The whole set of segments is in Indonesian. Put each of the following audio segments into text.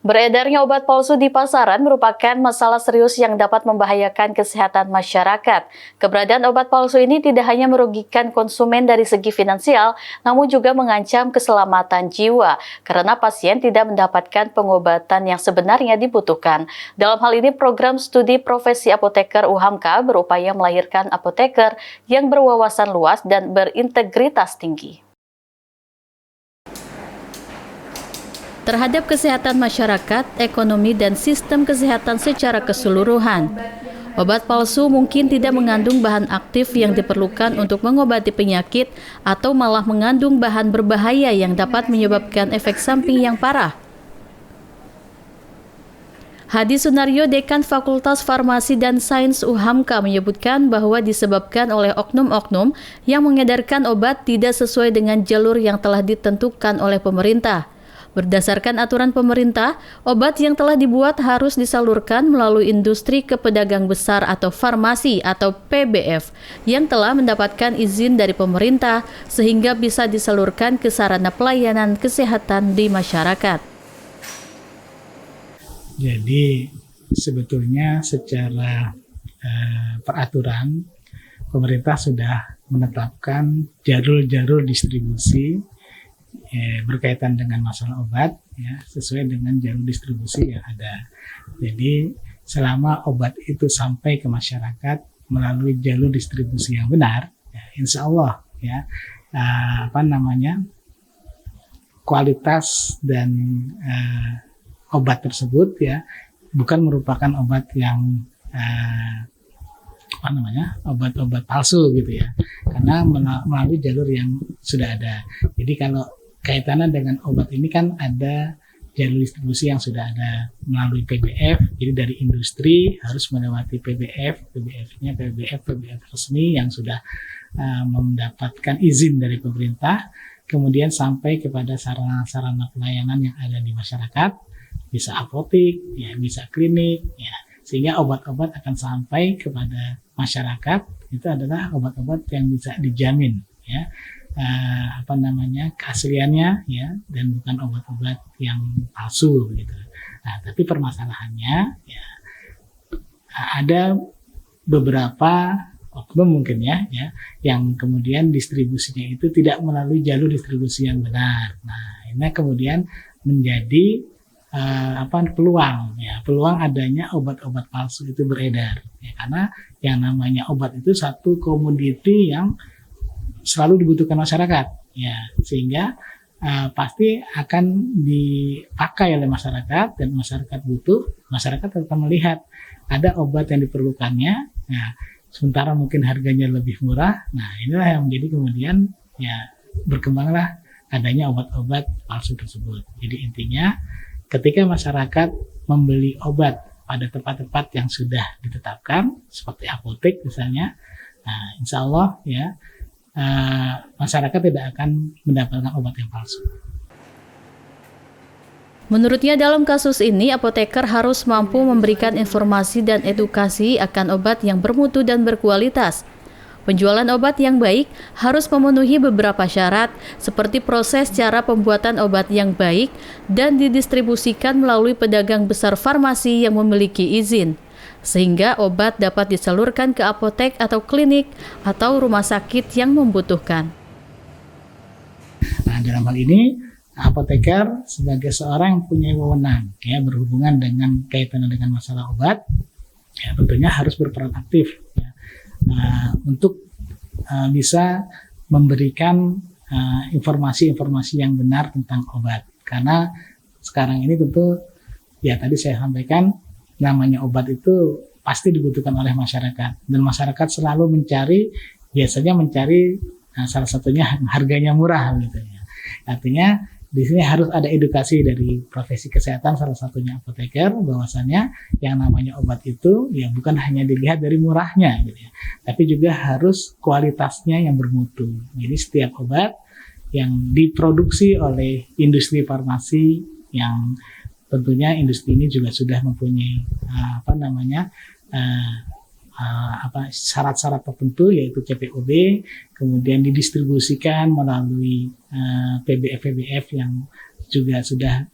Beredarnya obat palsu di pasaran merupakan masalah serius yang dapat membahayakan kesehatan masyarakat. Keberadaan obat palsu ini tidak hanya merugikan konsumen dari segi finansial, namun juga mengancam keselamatan jiwa, karena pasien tidak mendapatkan pengobatan yang sebenarnya dibutuhkan. Dalam hal ini, program studi profesi apoteker UHAMKA berupaya melahirkan apoteker yang berwawasan luas dan berintegritas tinggi terhadap kesehatan masyarakat, ekonomi, dan sistem kesehatan secara keseluruhan. Obat palsu mungkin tidak mengandung bahan aktif yang diperlukan untuk mengobati penyakit atau malah mengandung bahan berbahaya yang dapat menyebabkan efek samping yang parah. Hadi Sunaryo, Dekan Fakultas Farmasi dan Sains UHAMKA menyebutkan bahwa disebabkan oleh oknum-oknum yang mengedarkan obat tidak sesuai dengan jalur yang telah ditentukan oleh pemerintah. Berdasarkan aturan pemerintah, obat yang telah dibuat harus disalurkan melalui industri ke pedagang besar atau farmasi atau PBF yang telah mendapatkan izin dari pemerintah sehingga bisa disalurkan ke sarana pelayanan kesehatan di masyarakat. Jadi sebetulnya secara peraturan pemerintah sudah menetapkan jalur-jalur distribusi berkaitan dengan masalah obat ya, sesuai dengan jalur distribusi yang ada. Jadi selama obat itu sampai ke masyarakat melalui jalur distribusi yang benar, ya, insya Allah ya kualitas dan obat tersebut ya bukan merupakan obat yang obat-obat palsu gitu ya, karena melalui jalur yang sudah ada. Jadi kalau kaitannya dengan obat ini kan ada jalur distribusi yang sudah ada melalui PBF, jadi dari industri harus melewati PBF resmi yang sudah mendapatkan izin dari pemerintah, kemudian sampai kepada sarana-sarana pelayanan yang ada di masyarakat, bisa apotek, ya, bisa klinik, ya, sehingga obat-obat akan sampai kepada masyarakat. Itu adalah obat-obat yang bisa dijamin, ya. Keasliannya ya, dan bukan obat-obat yang palsu gitu. Nah, tapi permasalahannya ya ada beberapa oknum mungkin ya yang kemudian distribusinya itu tidak melalui jalur distribusi yang benar. Nah, ini kemudian menjadi peluang adanya obat-obat palsu itu beredar ya, karena yang namanya obat itu satu komoditi yang selalu dibutuhkan masyarakat ya, sehingga pasti akan dipakai oleh masyarakat, dan masyarakat butuh, masyarakat akan melihat ada obat yang diperlukannya, nah sementara mungkin harganya lebih murah. Nah, inilah yang menjadi kemudian ya berkembanglah adanya obat-obat palsu tersebut. Jadi intinya ketika masyarakat membeli obat pada tempat-tempat yang sudah ditetapkan seperti apotek misalnya, nah insya Allah ya masyarakat tidak akan mendapatkan obat yang palsu. Menurutnya, dalam kasus ini, apoteker harus mampu memberikan informasi dan edukasi akan obat yang bermutu dan berkualitas. Penjualan obat yang baik harus memenuhi beberapa syarat, seperti proses cara pembuatan obat yang baik dan didistribusikan melalui pedagang besar farmasi yang memiliki izin, sehingga obat dapat disalurkan ke apotek atau klinik atau rumah sakit yang membutuhkan. Nah, dalam hal ini apoteker sebagai seorang yang punya wewenang ya berhubungan dengan kaitannya dengan masalah obat, ya tentunya harus berperan aktif ya, untuk bisa memberikan informasi-informasi yang benar tentang obat. Karena sekarang ini tentu ya tadi saya sampaikan, namanya obat itu pasti dibutuhkan oleh masyarakat, dan masyarakat selalu biasanya mencari salah satunya harganya murah gitu ya. Artinya di sini harus ada edukasi dari profesi kesehatan, salah satunya apoteker, bahwasannya yang namanya obat itu ya bukan hanya dilihat dari murahnya gitu ya, tapi juga harus kualitasnya yang bermutu. Jadi setiap obat yang diproduksi oleh industri farmasi yang tentunya industri ini juga sudah mempunyai syarat-syarat tertentu, yaitu CPOB, kemudian didistribusikan melalui PBF yang juga sudah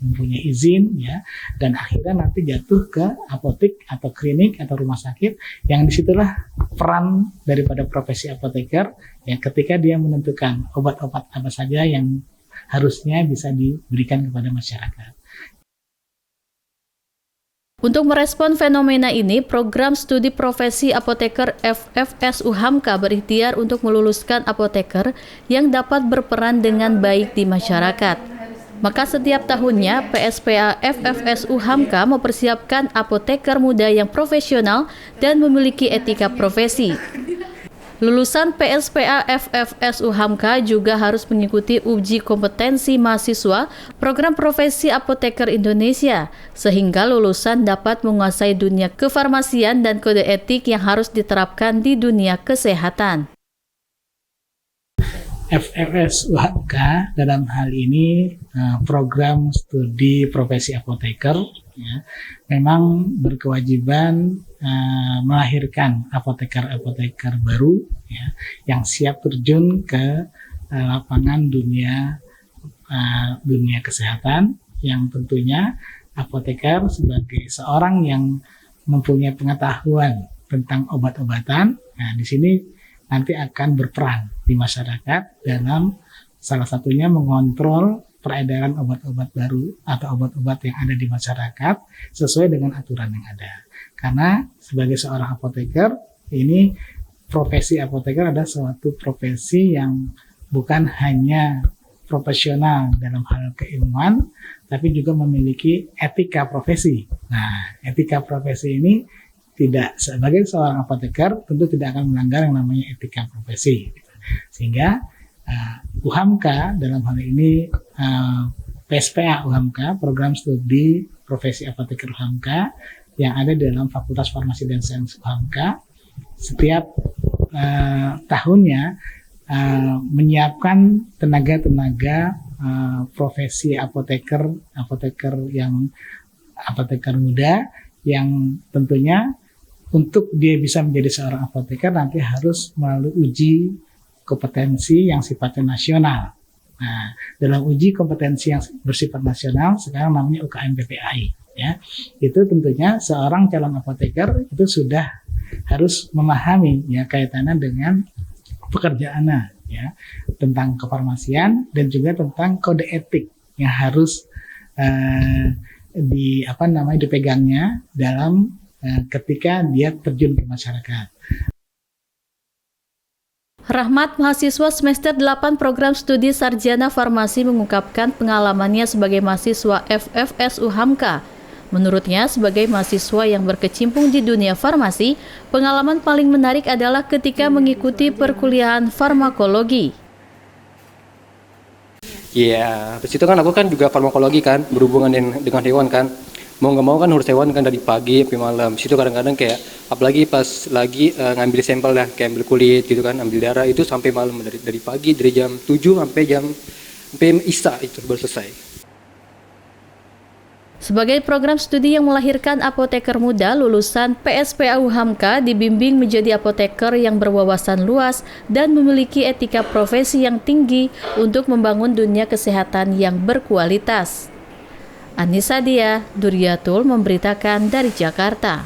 mempunyai izin ya, dan akhirnya nanti jatuh ke apotek atau klinik atau rumah sakit, yang disitulah peran daripada profesi apoteker ya, ketika dia menentukan obat-obat apa saja yang harusnya bisa diberikan kepada masyarakat. Untuk merespon fenomena ini, program studi profesi apoteker FFS UHAMKA berikhtiar untuk meluluskan apoteker yang dapat berperan dengan baik di masyarakat. Maka setiap tahunnya PSPA FFS UHAMKA mempersiapkan apoteker muda yang profesional dan memiliki etika profesi. Lulusan PSPA FFS UHAMKA juga harus mengikuti uji kompetensi mahasiswa Program Profesi Apoteker Indonesia, sehingga lulusan dapat menguasai dunia kefarmasian dan kode etik yang harus diterapkan di dunia kesehatan. FFS UHAMKA dalam hal ini program studi profesi apoteker ya, memang berkewajiban melahirkan apoteker-apoteker baru ya, yang siap terjun ke lapangan dunia kesehatan, yang tentunya apoteker sebagai seorang yang mempunyai pengetahuan tentang obat-obatan. Nah, di sini nanti akan berperan di masyarakat dalam salah satunya mengontrol peredaran obat-obat baru atau obat-obat yang ada di masyarakat sesuai dengan aturan yang ada. Karena sebagai seorang apoteker, ini profesi apoteker adalah suatu profesi yang bukan hanya profesional dalam hal keilmuan, tapi juga memiliki etika profesi. Nah, etika profesi ini tidak, sebagai seorang apoteker tentu tidak akan melanggar yang namanya etika profesi. Sehingga UHAMKA dalam hal ini PSPA UHAMKA, program studi profesi apoteker UHAMKA yang ada di dalam Fakultas Farmasi dan Sains UHAMKA, setiap tahunnya menyiapkan tenaga-tenaga profesi apoteker muda yang tentunya untuk dia bisa menjadi seorang apoteker nanti harus melalui uji kompetensi yang sifatnya nasional. Nah, dalam uji kompetensi yang bersifat nasional sekarang namanya UKM PPAI ya. Itu tentunya seorang calon apoteker itu sudah harus memahami ya kaitannya dengan pekerjaannya ya, tentang kefarmasian dan juga tentang kode etik yang harus dipegangnya dalam ketika dia terjun ke masyarakat. Rahmat, mahasiswa semester 8 program studi sarjana farmasi, mengungkapkan pengalamannya sebagai mahasiswa FFS UHAMKA. Menurutnya, sebagai mahasiswa yang berkecimpung di dunia farmasi, pengalaman paling menarik adalah ketika mengikuti perkuliahan farmakologi. Iya, habis itu kan aku kan juga farmakologi kan, berhubungan dengan hewan kan. Mau nggak mau kan harus hewan kan dari pagi sampai malam. Situ kadang-kadang kayak apalagi pas lagi ngambil sampel ya, kayak ambil kulit gitu kan, ambil darah itu sampai malam, dari pagi dari jam 7 sampai isya itu baru selesai. Sebagai program studi yang melahirkan apoteker muda, lulusan PSPA UHAMKA dibimbing menjadi apoteker yang berwawasan luas dan memiliki etika profesi yang tinggi untuk membangun dunia kesehatan yang berkualitas. Anissa Dia, Duryatul memberitakan dari Jakarta.